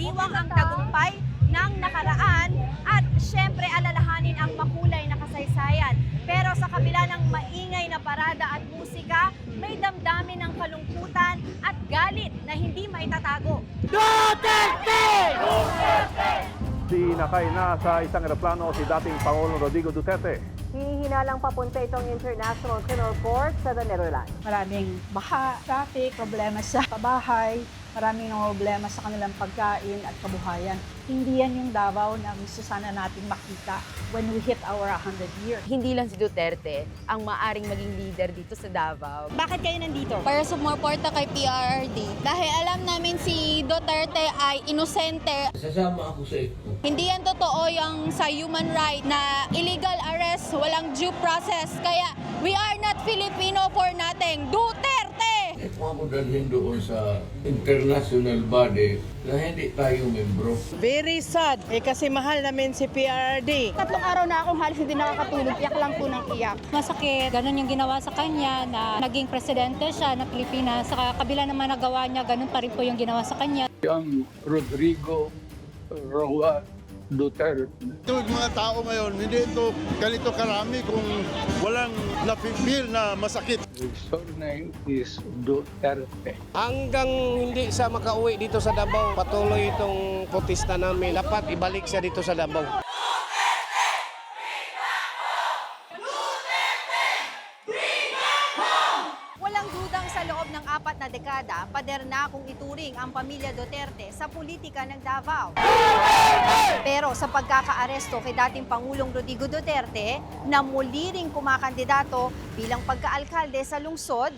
ipagdiwang ang tagumpay ng nakaraan at syempre alalahanin ang makulay na kasaysayan. Pero sa kabila ng maingay na parada at musika, may damdamin ng kalungkutan at galit na hindi maitatago. Duterte! Sinakay na sa isang eroplano si dating Pangulong Rodrigo Duterte. Hihinalang papunta itong International Criminal Court sa the Netherlands. Maraming baha, traffic, problema sa pabahay, maraming problema sa kanilang pagkain at kabuhayan. Hindi yan yung Davao na gusto sana natin makita when we hit our 100 years. Hindi lang si Duterte ang maaring maging leader dito sa Davao. Bakit kayo nandito? Para sumuporta kay PRRD. Dahil alam namin si Duterte ay inosente. Sasama ako sa ito. Hindi yan totoo yung sa human right na illegal arrest, walang due process. Kaya we are not Filipino for nothing. Duterte! Ito ako dalhin doon sa international body na hindi tayo membro. Very sad, kasi mahal namin si PRRD. 3 araw na akong halos hindi nakakatulog, iyak lang po ng iyak. Masakit, ganun yung ginawa sa kanya na naging presidente siya ng Pilipinas. Sa kabila naman nagawa niya, ganun pa rin po yung ginawa sa kanya. Yung Rodrigo Roa Duterte. Ito mga tao ngayon, hindi ito ganito karami kung walang napipil na masakit. His surname is Duterte. Hanggang hindi siya makauwi dito sa Davao, patuloy itong protesta namin. Dapat ibalik siya dito sa Davao. Walang dudang sa loob ng 4 na dekada, pader na kung ituring ang pamilya Duterte sa politika ng Davao. Pero sa pagkakaaresto kay dating Pangulong Rodrigo Duterte, na muli ring kumakandidato bilang pagkaalkalde sa lungsod,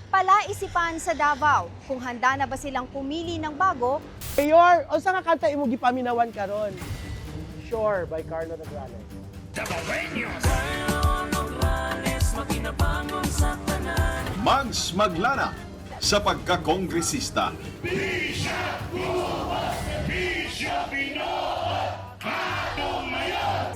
palaisipan sa Davao kung handa na ba silang pumili ng bago. Mayor, o saan kanta imo gipaminawan karon? Sure, by Carlo Nograles. Mags Maglana sa pagkakongresista.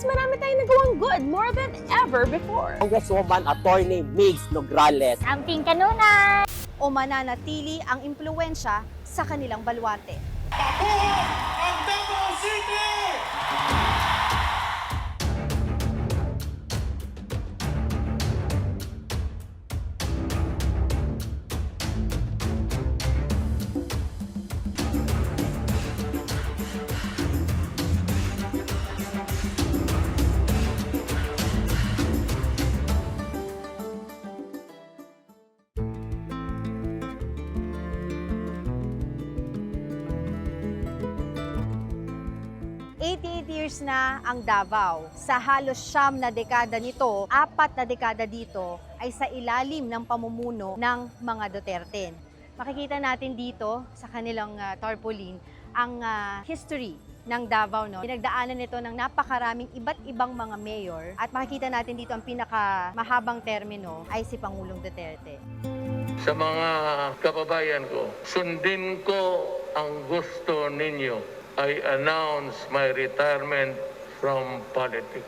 Marami tayong nagawang good, more than ever before. Congresswoman Attorney Migs Nograles. Amping kanunay! O mananatili ang impluensya sa kanilang baluarte. Ang Davao City! Years na ang Davao. Sa halos 9 na dekada nito, 4 na dekada dito ay sa ilalim ng pamumuno ng mga Duterte. Makikita natin dito sa kanilang tarpaulin ang history ng Davao. No? Pinagdaanan nito ng napakaraming iba't ibang mga mayor at makikita natin dito ang pinakamahabang termino ay si Pangulong Duterte. Sa mga kababayan ko, sundin ko ang gusto ninyo. I announce my retirement from politics.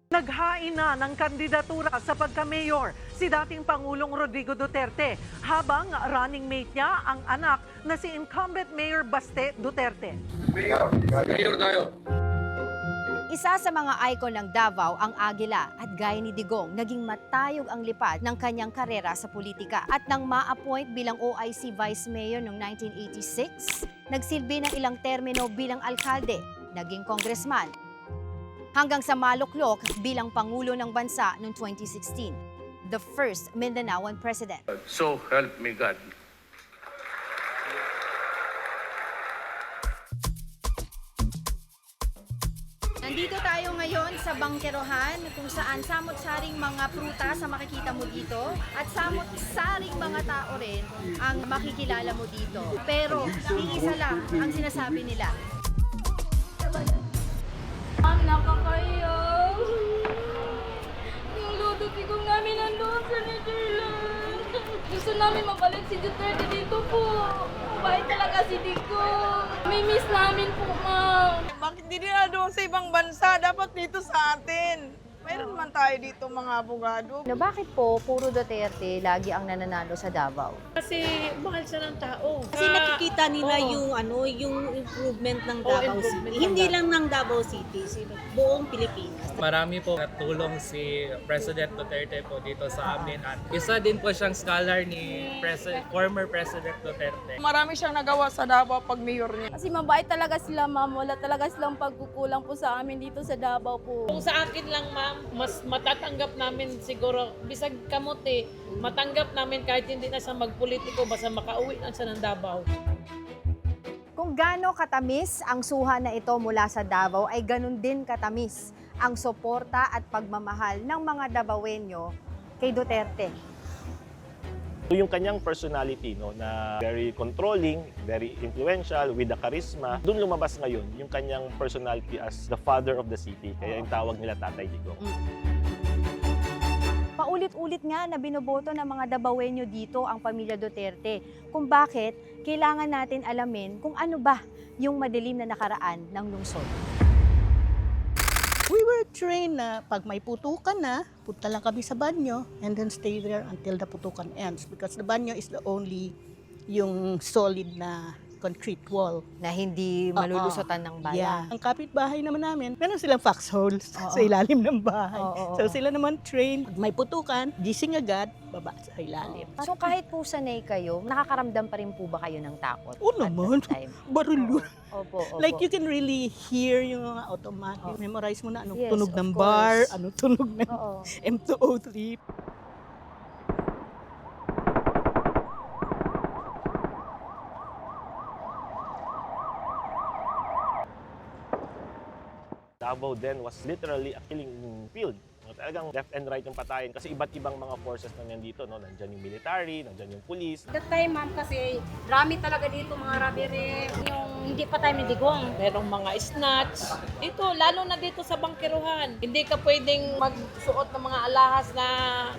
Naghain na ng kandidatura sa pagka-mayor si dating Pangulong Rodrigo Duterte habang running mate niya ang anak na si incumbent Mayor Baste Duterte. Mayor tayo. Isa sa mga icon ng Davao ang Agila at gaya ni Digong, naging matayog ang lipad ng kanyang karera sa politika. At nang ma-appoint bilang OIC Vice Mayor noong 1986, nagsilbi ng ilang termino bilang alkalde, naging congressman, hanggang sa maluklok bilang Pangulo ng Bansa noong 2016, the first Mindanaoan President. So help me God. Nandito tayo ngayon sa bangkerohan kung saan samot-saring mga prutas ang makikita mo dito at samot-saring mga tao rin ang makikilala mo dito. Pero iisa lang ang sinasabi nila. Ang nakakayo! Yung luto tigong namin nandun sa Netherlands. Gusto namin mabalik si Duterte dito po. Mabait talaga si Digong. May miss namin po, ma'am. Bakit hindi na doon sa ibang bansa? Dapat dito sa atin. Mayroon man tayo dito mga abogado. Bakit po puro Duterte lagi ang nananalo sa Davao? Kasi mahal siya ng tao. Kasi nakikita makita nila yung improvement ng Davao City. Hindi lang ng Davao City, buong Pilipinas. Marami po natulong si President Duterte po dito sa amin at isa din po siyang scholar ni former President Duterte. Marami siyang nagawa sa Davao pag mayor niya. Kasi mabait talaga sila, ma'am. Wala talaga silang pagkukulang po sa amin dito sa Davao po. Kung sa akin lang, ma'am, mas matatanggap namin siguro, bisag kamote, matanggap namin kahit hindi na siya magpolitiko, basta makauwi na siya ng Davao. Kung gaano katamis ang suha na ito mula sa Davao ay ganun din katamis ang suporta at pagmamahal ng mga Davaoenyo kay Duterte. Yung kanyang personality na very controlling, very influential, with the charisma, doon lumabas ngayon yung kanyang personality as the father of the city. Kaya yung tawag nila Tatay Digong. Paulit-ulit nga na binoboto ng mga Davaoenyo dito ang pamilya Duterte. Kung bakit, kailangan natin alamin kung ano ba yung madilim na nakaraan ng lungsod. We were trained na pag may putukan na, punta lang kami sa banyo and then stay there until the putukan ends because the banyo is the only yung solid na concrete wall. Na hindi malulusotan ng bala. Yeah. Ang kapitbahay naman namin, meron silang foxholes sa ilalim ng bahay. So sila naman trained, pag may putukan, gising agad, baba sa ilalim. So kahit po sanay kayo, nakakaramdam pa rin po ba kayo ng takot? Oo naman, barulyo. Opo. Like you can really hear yung mga automatic. Memorize mo na anong Yes, tunog of ng course. bar, anong tunog ng M203. Davao then was literally a killing field. Talagang left and right yung patayin kasi iba't ibang mga forces na nandito. Nandyan yung military, nandyan yung police. That time, ma'am, kasi rami talaga dito mga robbery. Yung hindi pa tayo Digong. Merong mga snatch. Dito, lalo na dito sa bangkiruhan. Hindi ka pwedeng magsuot ng mga alahas na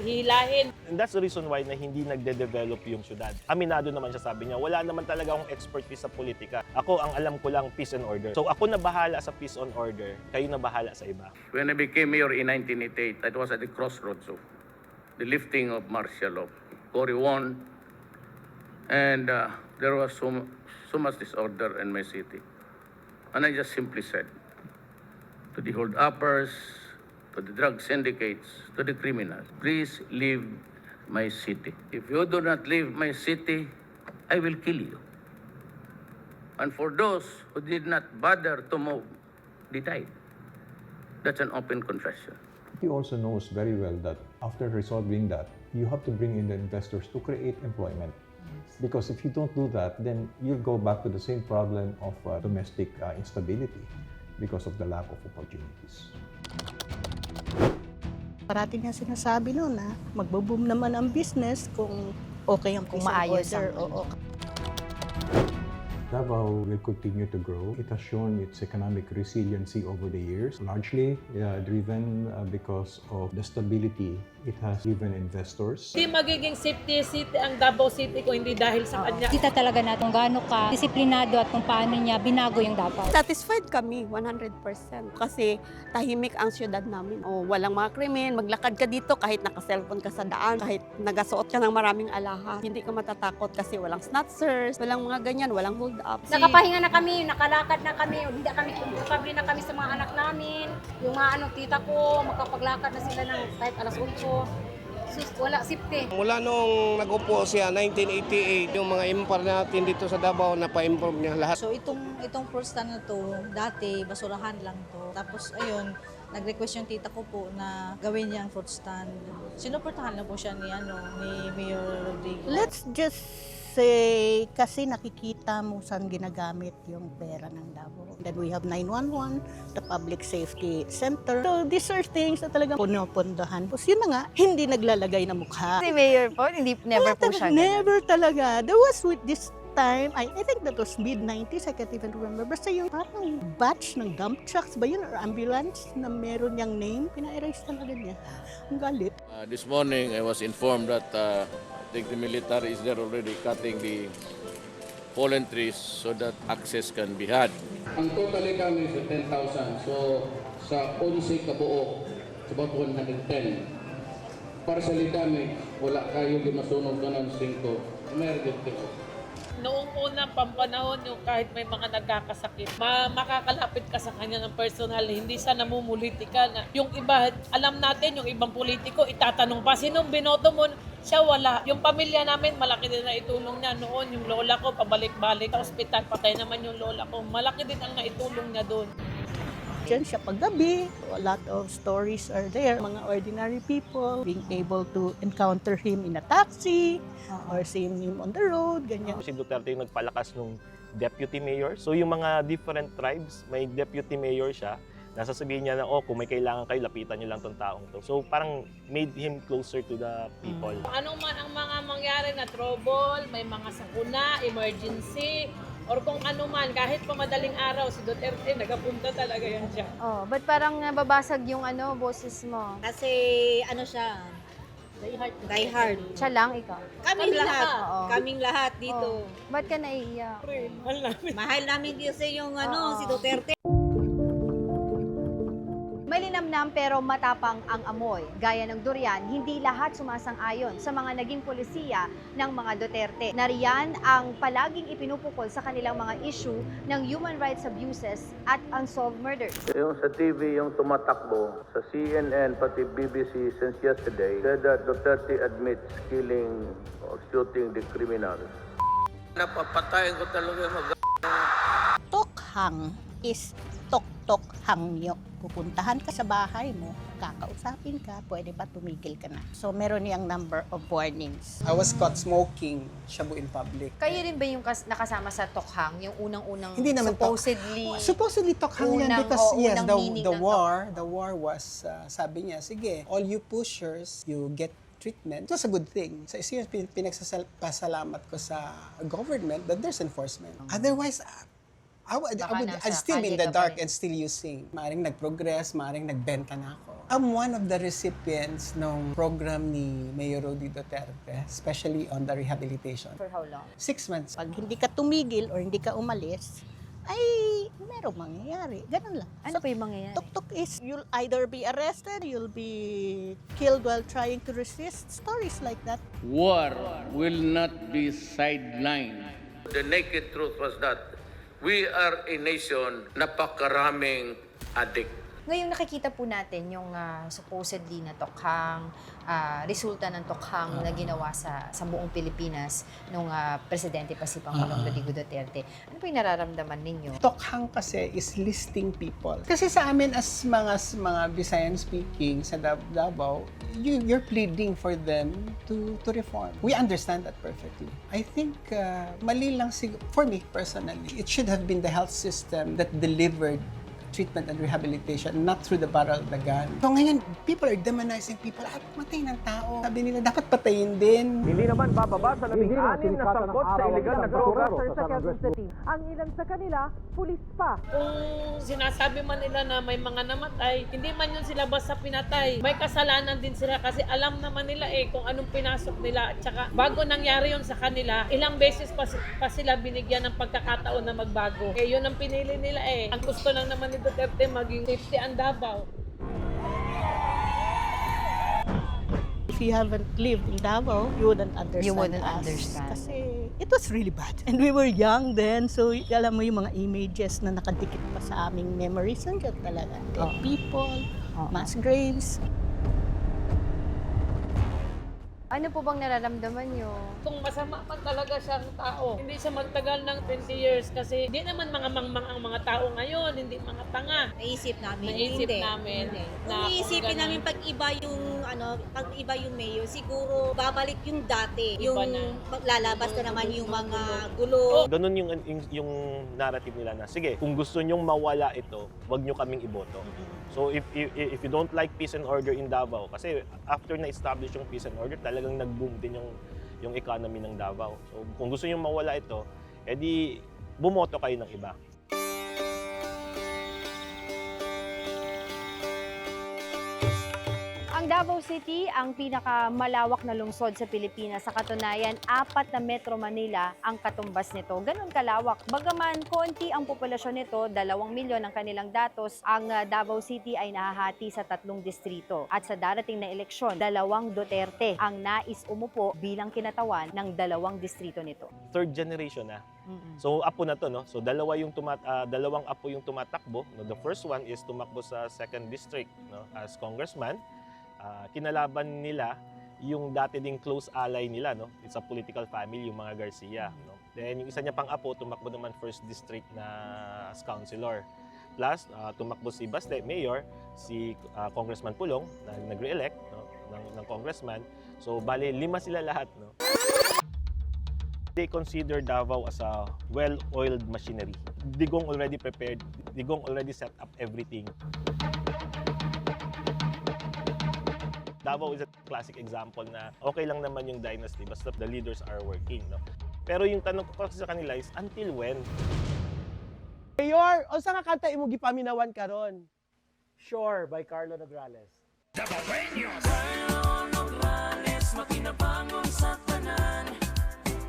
hilahin. And that's the reason why na hindi nagde-develop yung syudad. Aminado naman siya, sabi niya, wala naman talaga akong expertise sa politika. Ako, ang alam ko lang, peace and order. So ako na bahala sa peace and order, kayo na bahala sa iba. When I became mayor in 1988, it was at the crossroads of the lifting of martial law. Cory won, and there was so much disorder in my city. And I just simply said to the hold-uppers, to the drug syndicates, to the criminals, please leave my city. If you do not leave my city, I will kill you. And for those who did not bother to move, they died. That's an open confession. He also knows very well that after resolving that, you have to bring in the investors to create employment. Because if you don't do that, then you'll go back to the same problem of domestic instability because of the lack of opportunities. Parati nga sinasabi no na magbo-boom naman ang business kung okay ang Kung peace and maayos order. ang- Oo. Davao will continue to grow. It has shown its economic resiliency over the years, largely driven because of the stability it has given investors. Hindi magiging safety city ang Davao City kung hindi dahil sa kanya. Kita talaga natin kung gaano ka disiplinado at kung paano niya binago yung Davao. Satisfied kami 100% kasi tahimik ang syudad namin. Walang mga krimen, maglakad ka dito kahit naka-cellphone ka sa daan, kahit nagasuot ka ng maraming alahas. Hindi ka matatakot kasi walang snatchers, walang mga ganyan, walang hold-up. Nakapahinga na kami, nakalakad na kami, hindi kami komportable na kami sa mga anak namin. Yung mga tita ko, makapaglakad na sila ng kahit alas 8. Sus, wala safety. Mula nung nag-upo siya, 1988, yung mga impar natin dito sa Davao, napa-improve niya lahat. So itong fruit stand na to, dati basurahan lang to. Tapos ayun, nag-request yung tita ko po na gawin niyang fruit stand. Sinuportahan na po siya ni Mayor Rodrigo. Let's just say kasi nakikita mo saan ginagamit yung pera ng Davao. Then we have 911, the Public Safety Center. So these are things na talagang punopondohan. Tapos yun na nga, hindi naglalagay ng mukha. Si Mayor po, never po siya ganun. Never talaga. There was with this time, I think that was mid-90s, I can't even remember. Basta yung parang batch ng dump trucks ba yun or ambulance na meron niyang name, pina-erase talaga niya. Ang galit. This morning, I was informed that I think the military is there already cutting the fallen trees so that access can be had. Ang total income is 10,000. So, sa 11 kabuo, it's about 110. Para sa damage, wala kayo masunog ka ng 5. Meron dito. noong unang pampanahon, yung kahit may mga nagkakasakit, makakalapit ka sa kanya ng personal, hindi siya namumulitika na yung iba, alam natin, yung ibang politiko, itatanong pa, sinong binoto mo? Siya wala. Yung pamilya namin, malaki din na itulong niya noon. Yung lola ko, pabalik-balik sa ospital, patay naman yung lola ko. Malaki din ang naitulong niya doon. Diyan siya paggabi, a lot of stories are there. Mga ordinary people, being able to encounter him in a taxi, or seeing him on the road, ganyan. Si Duterte yung nagpalakas nung deputy mayor. So yung mga different tribes, may deputy mayor siya. Nasasabihin niya na, kung may kailangan kayo, lapitan niyo lang tong taong to. So parang made him closer to the people. Ano man ang mga mangyari na trouble, may mga sakuna, emergency, or kung ano man, kahit pa madaling araw, si Duterte, nagapunta talaga yan siya. Oh, ba't parang nababasag yung boses mo? Kasi ano siya, die hard. Siya lang, ikaw? Kaming lahat. Oo. Kaming lahat dito. Ba't ka naiiyak? Mahal namin kasi yung si Duterte. May linamnam pero matapang ang amoy. Gaya ng durian, hindi lahat sumasang-ayon sa mga naging polisiya ng mga Duterte. Nariyan ang palaging ipinupukol sa kanilang mga issue ng human rights abuses at unsolved murders. Yung sa TV, yung tumatakbo, sa CNN, pati BBC since yesterday, said that Duterte admits killing or shooting the criminals. Napapatayin ko talaga Tokhang is tok-tok hangyo. Pupuntahan ka sa bahay mo, kakausapin ka, pwede ba tumigil ka na? So meron niyang number of warnings. I was caught smoking shabu in public. Kayo rin ba yung nakasama sa Tokhang, yung unang-unang Hindi naman supposedly Tokhang yan because yes, the war was, sabi niya, sige, all you pushers, you get treatment. It was a good thing. So isa yung pinagpasalamat ko sa government that there's enforcement. Otherwise, I'd still be in the dark and still using. Maaring nag-progress, maaring nagbenta na ako. I'm one of the recipients ng program ni Mayor Rodi Duterte, especially on the rehabilitation. For how long? 6 months. Pag hindi ka tumigil or hindi ka umalis, ay merong mangyayari. Ganun lang. Ano pa yung mangyayari? Tuk-tuk is you'll either be arrested, you'll be killed while trying to resist. Stories like that. War will not be sidelined. The naked truth was that we are a nation napakaraming addict. Ngayong nakikita po natin yung supposedly na Tokhang, resulta ng Tokhang na ginawa sa buong Pilipinas nung presidente pa si Pangulong Rodrigo Duterte. Ano po yung nararamdaman ninyo? Tokhang kasi is listing people. Kasi sa amin as mga Visayan speaking sa Davao, you're pleading for them to reform. We understand that perfectly. I think mali lang for me personally, it should have been the health system that delivered treatment and rehabilitation, not through the barrel of the gun. So ngayon, people are demonizing people. At matay ng tao. Sabi nila, dapat patayin din. Hindi naman bababa sa 16 na sangkot sa iligal na droga sa Quezon City. Ang ilan sa kanila, pulis pa. Kung sinasabi man nila na may mga namatay, hindi man yun sila basta pinatay. May kasalanan din sila kasi alam naman nila kung anong pinasok nila. At saka bago nangyari yun sa kanila, ilang beses pa sila binigyan ng pagkakataon na magbago. Yun ang pinili nila Ang gusto lang naman ni Duterte maging safety ang Davao. If you haven't lived in Davao, you wouldn't understand Kasi it was really bad. And we were young then, so alam mo yung mga images na nakadikit pa sa aming memories, nandiyan talaga. Dead people, mass graves. Ano po bang nararamdaman nyo? Kung masama man talaga siyang tao, hindi siya magtagal ng 20 years kasi hindi naman mga mangmang ang mga tao ngayon, hindi mga tanga. Naisip namin. namin. Kung iisipin namin pag iba yung mayor, siguro babalik yung dati. Yung lalabas na naman yung mga gulo. Ganun yung narrative nila na, sige, kung gusto nyong mawala ito, wag nyo kaming iboto. So if you don't like peace and order in Davao, kasi after na-establish yung peace and order, talagang nag-boom din yung economy ng Davao. So kung gusto nyo mawala ito, edi bumoto kayo ng iba. Ang Davao City ang pinakamalawak na lungsod sa Pilipinas. Sa katunayan, 4 na Metro Manila ang katumbas nito. Ganun kalawak. Bagaman konti ang populasyon nito, 2 milyon ang kanilang datos, ang Davao City ay nahahati sa 3 distrito. At sa darating na eleksyon, 2 Duterte ang nais umupo bilang kinatawan ng 2 distrito nito. Third generation na. So apo na to, no? So dalawang apo yung tumatakbo. No? The first one is tumakbo sa 2nd district, no? As congressman. Kinalaban nila yung dati ding close ally nila, no? It's a political family, yung mga Garcia, no? Then yung isa niya pang apo tumakbo naman 1st district na as councilor. Plus tumakbo si Baste, mayor, si Congressman Pulong na nagre-elect, no? ng congressman. So bale 5 sila lahat, no? They consider Davao as a well-oiled machinery. Digong already prepared, Digong already set up everything. Davao is a classic example na okay lang naman yung dynasty basta the leaders are working, no? Pero yung tanong ko kasi sa kanila is, until when? Mayor, o sa kanta imo gipaminawan karon? Sure, by Carlo Nograles. Carlo Nograles, makinabangon sa tanan.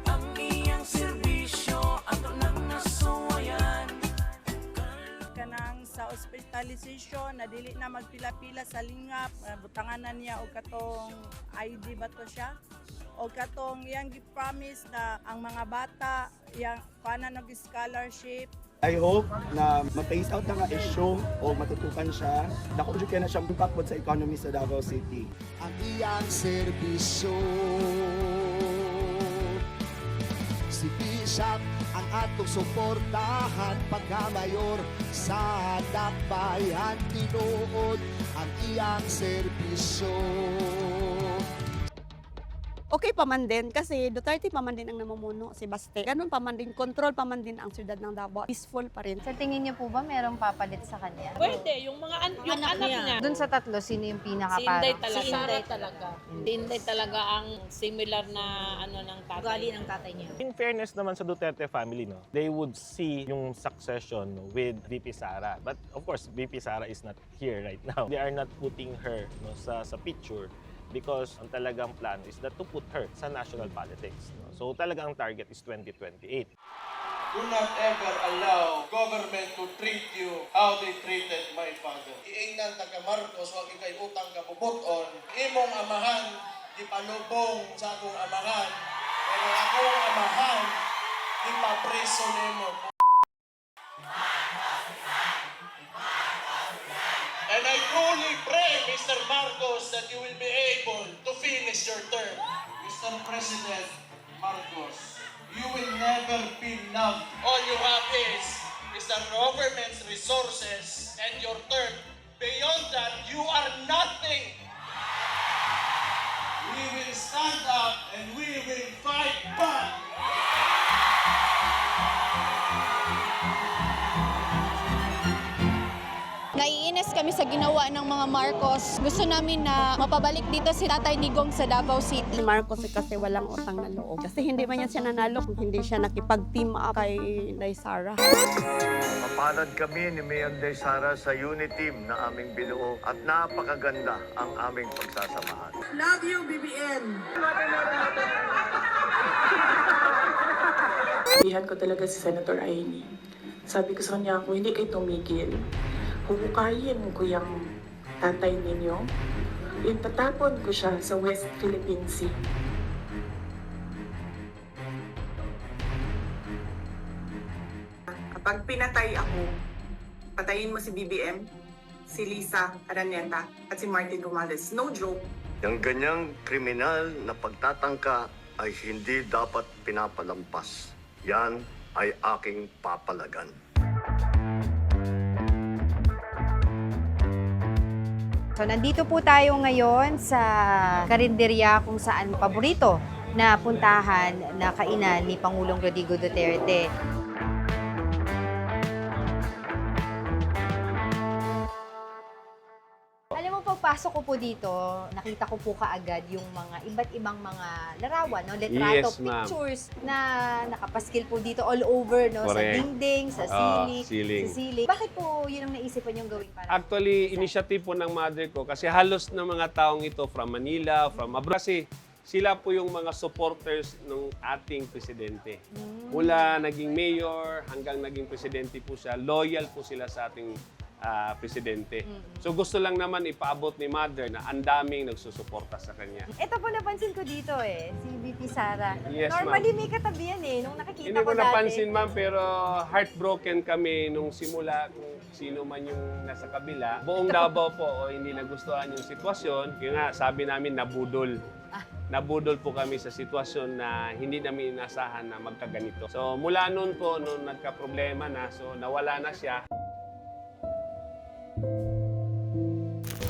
Ang iyang serbisyo, ato nang nasuwayan. Kanang sa hospitalization na dili na magpila-pila sa lingap, butanganan niya og katong ID ba to siya, o katong iyang gi-promise na ang mga bata yang kanan og scholarship. I hope na ma-phase out na nga issue o matutukan siya. Dako jud kay na siya impact sa economy sa Davao City. Ang iyang serbisyo, si Bishop ang atong suportahan pagka-mayor sa dakbayan tinuod ang iyang serbisyo. Okay pa man din kasi Duterte pa man din ang namumuno, si Baste. Ganun pa man din, control pa man din ang siyudad ng Davao. Peaceful pa rin. Sa tingin niyo po ba merong papalit sa kanya? Pwede, yung mga anak niya. Doon sa 3, sino yung Si pinaka-parang? Inday talaga. Si Inday talaga ang similar na ano ng tatay. Ugali ng tatay niya. In fairness naman sa Duterte family, no, they would see yung succession with VP Sara. But of course, VP Sara is not here right now. They are not putting her, no, sa picture because ang talagang plan is that to put her sa national politics. No? So talagang target is 2028. Do not ever allow government to treat you how they treated my father. Iingnan taga Marcos, wag ikay utang ka bubuton. Imong amahan, di palubong sa akong amahan. Pero akong amahan, di pa preso nimo. And I truly pray, Mr. Marcos, that you will be able to finish your term. Mr. President Marcos, you will never be loved. All you have is the government's resources and your term. Beyond that, you are nothing. We will stand up and we will fight back. Naiinis kami sa ginawa ng mga Marcos. Gusto namin na mapabalik dito si Tatay Digong sa Davao City. Marcos kasi walang utang na loob. Kasi hindi man yan siya nanalo kung hindi siya nakipag-team up kay Inday Sara. Mapalad kami ni Mayor Inday Sara sa unit team na aming binuo at napakaganda ang aming pagsasamahan. Love you, BBM! Sabihan ko talaga si Senator Aimee. Sabi ko sa kanya, kung hindi kayo tumigil, huhukayin ko yung tatay ninyo. Itatapon ko siya sa West Philippine Sea. Kapag pinatay ako, patayin mo si BBM, si Lisa Araneta at si Martin Romales. No joke. Yung ganyang kriminal na pagtatangka ay hindi dapat pinapalampas. Yan ay aking papalagan. So nandito po tayo ngayon sa karinderya kung saan paborito na puntahan na kainan ni Pangulong Rodrigo Duterte. Alam mo pagpasok ko po dito, nakita ko po kaagad yung mga iba't ibang mga larawan, no? Litrato, Yes, ma'am. pictures na nakapaskil po dito all over, no? Sa Correct. dingding, sa Ceiling. sa ceiling. Bakit po yun ang naisipan yung gawin para? Actually, initiative po ng mother ko kasi halos ng mga taong ito from Manila, from abroad. Kasi sila po yung mga supporters ng ating presidente. Mula naging mayor hanggang naging presidente po siya, loyal po sila sa ating presidente. So gusto lang naman ipaabot ni mother na ang daming nagsusuporta sa kanya. Ito po napansin ko dito si VP Sara. Yes, Normally may katabi yan nung nakikita Hindi ko ko dati. napansin, ma'am, pero heartbroken kami nung simula kung sino man yung nasa kabila. Buong Davao po, hindi nagustuhan yung sitwasyon. Kaya nga, sabi namin, nabudol. Nabudol po kami sa sitwasyon na hindi namin inasahan na magkaganito. So mula noon po, nung nagka-problema na, so nawala na siya.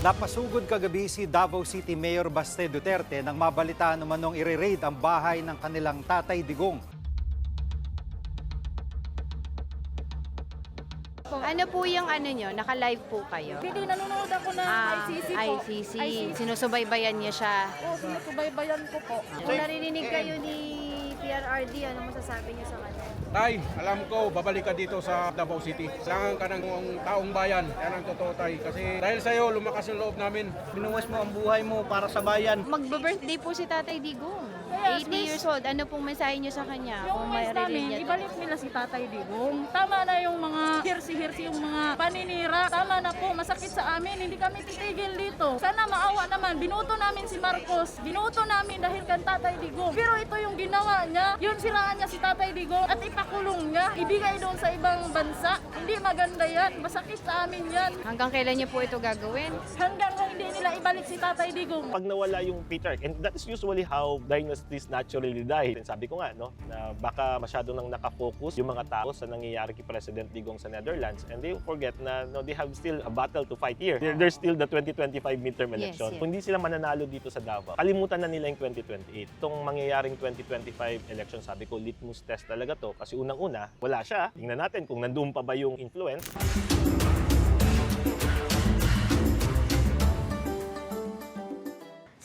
Napasugod kagabi si Davao City Mayor Baste Duterte nang mabalitaan namanong i-raid ang bahay ng kanilang tatay Digong. Ano po yung ano nyo? Naka-live po kayo? Hindi, nanonood ako ng ICC po. ICC. Sinusubaybayan niya siya. Oo, sinusubaybayan ko po. Kung naririnig kayo ni PRRD, ano masasabi niyo sa kanya? Tay, alam ko, babalik ka dito sa Davao City. Kailangan ka ng taong bayan. Yan ang totoo, Tay. Kasi dahil sa'yo, lumakas yung loob namin. Binuwas mo ang buhay mo para sa bayan. Magbe-birthday po si Tatay Digong. Yes, 80 years old. Ano pong mensahe niyo sa kanya? Yung wish namin, ibalik nila si Tatay Digong. Tama na yung mga hirsi-hirsi, yung mga paninira. Tama na po, masakit sa amin. Hindi kami titigil dito. Sana maawa naman. Binuto namin si Marcos. Binuto namin dahil kan Tatay Digong. Pero ito yung ginawa niya. Yun siraan niya si Tatay Digong at ipakulong niya. Ibigay doon sa ibang bansa. Hindi maganda yan. Masakit sa amin yan. Hanggang kailan niyo po ito gagawin? Hanggang hindi nila ibalik si Tatay Digong. Pag nawala yung patriarch, and that is usually how dynasties naturally die. And sabi ko nga, no, na baka masyado nang nakafocus yung mga tao sa nangyayari kay President Digong sa Netherlands, and they forget na no, they have still a battle to fight here. There's still the 2025 midterm election. yes. Kung hindi sila mananalo dito sa Davao, kalimutan na nila yung 2028. Itong mangyayaring 2025 election, sabi ko, litmus test talaga to. Kasi unang-una, wala siya. Tingnan natin kung nandoon pa ba yung influence.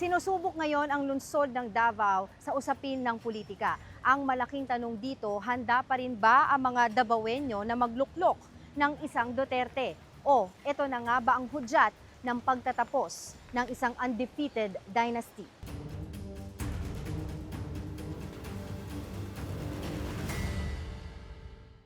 Sinusubok ngayon ang lungsod ng Davao sa usapin ng politika. Ang malaking tanong dito, handa pa rin ba ang mga Davaoenyo na magluklok ng isang Duterte? O ito na nga ba ang hudyat ng pagtatapos ng isang undefeated dynasty?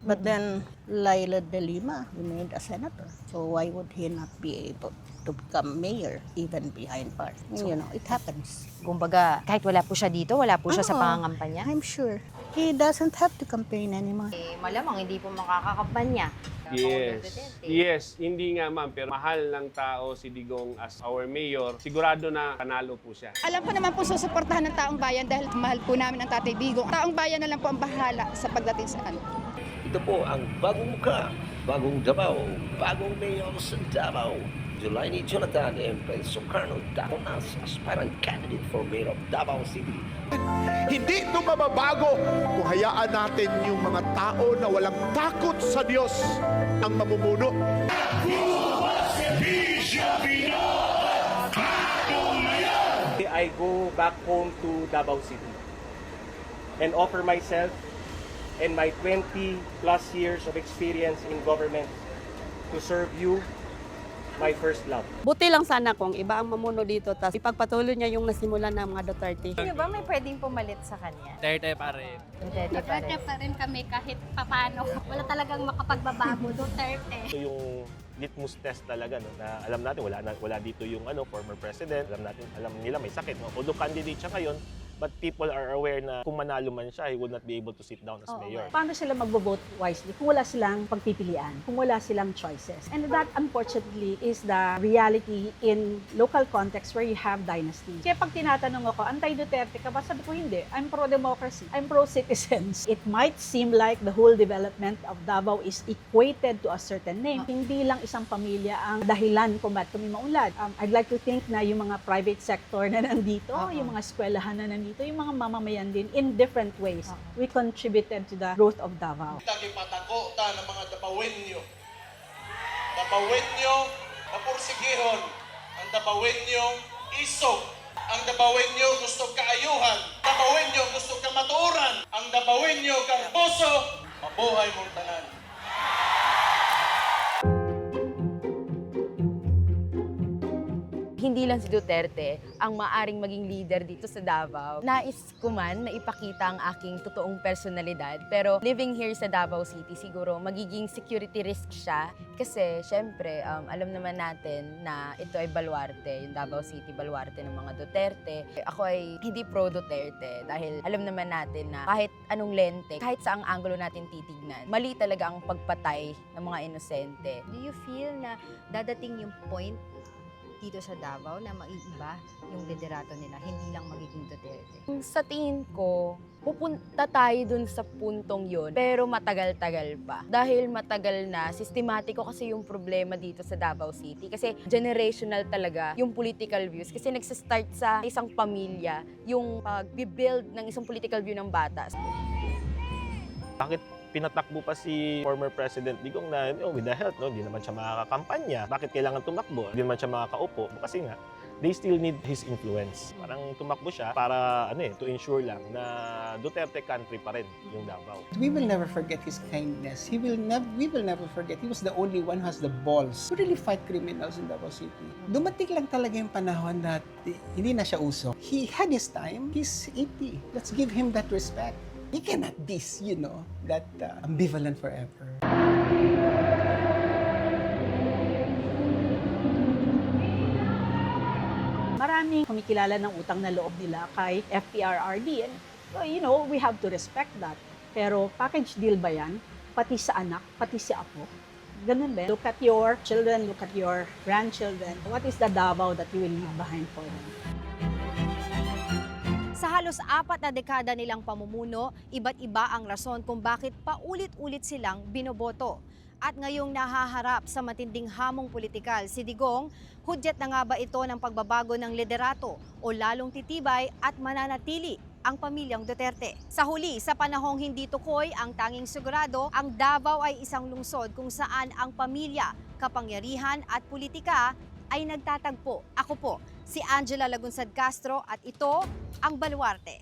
But then, Laila De Lima remained a senator. So why would he not be able to become mayor even behind bars? So, It happens. Kumbaga, kahit wala po siya dito, wala po siya sa pangangampanya? I'm sure. He doesn't have to campaign anymore. Malamang hindi po makakakampanya. Yes, hindi nga, ma'am, pero mahal ng tao si Digong as our mayor. Sigurado na panalo po siya. Alam ko naman po susuportahan ng taong bayan dahil mahal po namin ang Tatay Digong. Taong bayan na lang po ang bahala sa pagdating sa ano. Ito po ang bagong mukha, bagong Davao, bagong mayor sa Davao. Julani Jonathan and Prince Socarno Davao as aspirant candidate for mayor of Davao City. Hindi ito mababago kung hayaan natin yung mga tao na walang takot sa Diyos ang mamumuno. I go back home to Davao City and offer myself and my 20 plus years of experience in government to serve you, my first love. Buti lang sana kung iba ang mamuno dito, tapos ipagpatuloy niya yung nasimulan ng mga Duterte. Ano ba may pwedeng pumalit sa kanya? Duterte pa rin. Duterte pa rin kami kahit papano. Wala talagang makapagbabago, Duterte. Ito yung litmus test talaga, no, na alam natin wala dito yung former president, alam nila may sakit, no? Although candidate siya ngayon, but people are aware na kung manalo man siya, he would not be able to sit down as mayor. Paano sila magbo-vote wisely kung wala silang pagpipilian, kung wala silang choices? And that, unfortunately, is the reality in local context where you have dynasties. Kaya pag tinatanong ako, anti-Duterte ka ba? Sabi ko, hindi. I'm pro-democracy. I'm pro-citizens. It might seem like the whole development of Davao is equated to a certain name. Hindi lang isang pamilya ang dahilan kung ba't kami maunlad. I'd like to think na yung mga private sector na nandito, yung mga eskwelahan na nandito, yung mga mamamayan din in different ways. We contributed to the growth of Davao. Tagipatako ta ng mga Davaoenyo. Davaoenyo, mapursigihon, Ang Dabawenyong isog. Ang Dabawenyo gusto kaayuhan. Dabawenyo gusto kamatuoran. Ang Dabawenyo karboso. Mabuhay mong tanan. Hindi lang si Duterte ang maaring maging leader dito sa Davao. Nais ko man na ipakita ang aking totoong personalidad. Pero living here sa Davao City, siguro magiging security risk siya. Kasi syempre, alam naman natin na ito ay baluarte, yung Davao City baluarte ng mga Duterte. Ako ay hindi pro-Duterte dahil alam naman natin na kahit anong lente, kahit saang anggulo natin titignan, mali talaga ang pagpatay ng mga inosente. Do you feel na dadating yung point dito sa Davao na maiiba yung liderato nila, hindi lang magiging Duterte? Sa tingin ko, pupunta tayo dun sa puntong yun, pero matagal-tagal pa. Dahil matagal na, sistematiko kasi yung problema dito sa Davao City. Kasi generational talaga yung political views. Kasi nagsistart sa isang pamilya yung pag-build ng isang political view ng bata. Bakit pinatakbo pa si former President Digong na with the health, hindi naman siya makakampanya? Bakit kailangan tumakbo? Hindi naman siya makakaupo. Kasi nga, they still need his influence. Parang tumakbo siya para to ensure lang na Duterte country pa rin yung Davao. We will never forget his kindness. We will never forget. He was the only one who has the balls to really fight criminals in Davao City. Dumating lang talaga yung panahon na hindi na siya uso. He had his time. He's 80. Let's give him that respect. He cannot be, that ambivalent forever. Maraming kumikilala ng utang na loob nila kay FPRRD. And, we have to respect that. Pero package deal ba yan? Pati sa anak, pati sa apo. Ganun ba? Look at your children, look at your grandchildren. What is the Davao that you will leave behind for them? Sa halos 4 na dekada nilang pamumuno, iba't iba ang rason kung bakit paulit-ulit silang binoboto. At ngayong nahaharap sa matinding hamong politikal, si Digong, hudyat na nga ba ito ng pagbabago ng liderato o lalong titibay at mananatili ang pamilyang Duterte? Sa huli, sa panahong hindi tukoy ang tanging sigurado, ang Davao ay isang lungsod kung saan ang pamilya, kapangyarihan at politika ay nagtatagpo. Ako po, si Angela Lagunsad Castro at ito ang Baluarte.